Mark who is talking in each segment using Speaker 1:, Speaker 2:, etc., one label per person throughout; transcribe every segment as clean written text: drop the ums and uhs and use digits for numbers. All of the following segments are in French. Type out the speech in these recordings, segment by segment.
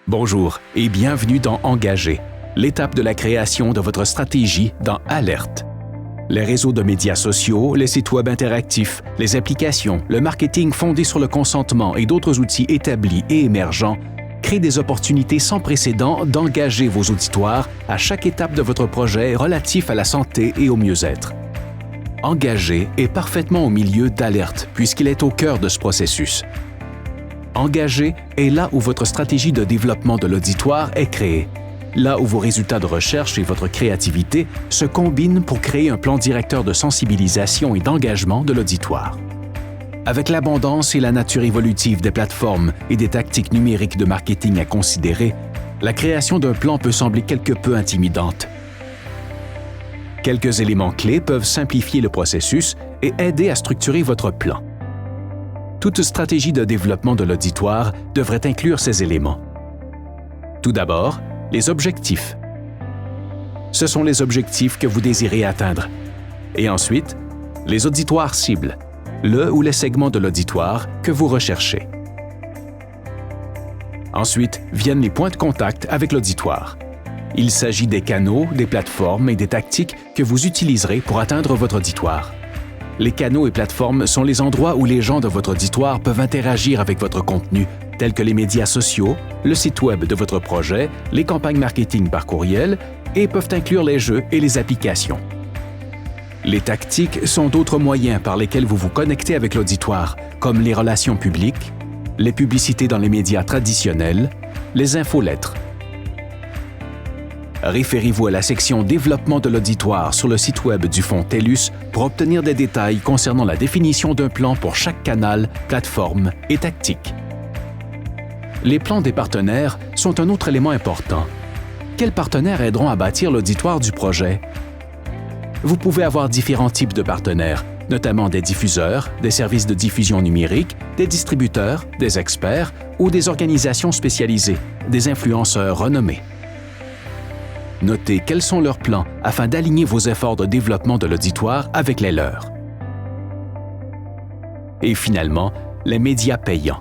Speaker 1: Bonjour et bienvenue dans Engagé, l'étape de la création de votre stratégie dans Alerte. Les réseaux de médias sociaux, les sites web interactifs, les applications, le marketing fondé sur le consentement et d'autres outils établis et émergents créent des opportunités sans précédent d'engager vos auditoires à chaque étape de votre projet relatif à la santé et au mieux-être. Engagé est parfaitement au milieu d'Alerte puisqu'il est au cœur de ce processus. Engagé est là où votre stratégie de développement de l'auditoire est créée, là où vos résultats de recherche et votre créativité se combinent pour créer un plan directeur de sensibilisation et d'engagement de l'auditoire. Avec l'abondance et la nature évolutive des plateformes et des tactiques numériques de marketing à considérer, la création d'un plan peut sembler quelque peu intimidante. Quelques éléments clés peuvent simplifier le processus et aider à structurer votre plan. Toute stratégie de développement de l'auditoire devrait inclure ces éléments. Tout d'abord, les objectifs. Ce sont les objectifs que vous désirez atteindre. Et ensuite, les auditoires cibles, le ou les segments de l'auditoire que vous recherchez. Ensuite, viennent les points de contact avec l'auditoire. Il s'agit des canaux, des plateformes et des tactiques que vous utiliserez pour atteindre votre auditoire. Les canaux et plateformes sont les endroits où les gens de votre auditoire peuvent interagir avec votre contenu, tels que les médias sociaux, le site web de votre projet, les campagnes marketing par courriel et peuvent inclure les jeux et les applications. Les tactiques sont d'autres moyens par lesquels vous vous connectez avec l'auditoire, comme les relations publiques, les publicités dans les médias traditionnels, les infolettres. Référez-vous à la section Développement de l'auditoire sur le site web du Fonds TELUS pour obtenir des détails concernant la définition d'un plan pour chaque canal, plateforme et tactique. Les plans des partenaires sont un autre élément important. Quels partenaires aideront à bâtir l'auditoire du projet? Vous pouvez avoir différents types de partenaires, notamment des diffuseurs, des services de diffusion numérique, des distributeurs, des experts ou des organisations spécialisées, des influenceurs renommés. Notez quels sont leurs plans afin d'aligner vos efforts de développement de l'auditoire avec les leurs. Et finalement, les médias payants.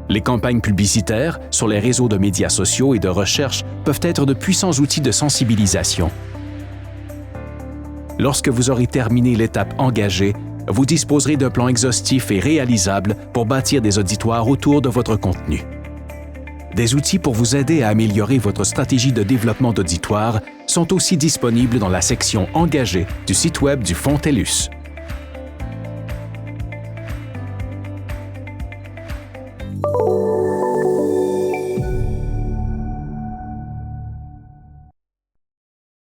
Speaker 1: Les campagnes publicitaires sur les réseaux de médias sociaux et de recherche peuvent être de puissants outils de sensibilisation. Lorsque vous aurez terminé l'étape engagée, vous disposerez d'un plan exhaustif et réalisable pour bâtir des auditoires autour de votre contenu. Des outils pour vous aider à améliorer votre stratégie de développement d'auditoire sont aussi disponibles dans la section Engagé du site web du Fonds TELUS.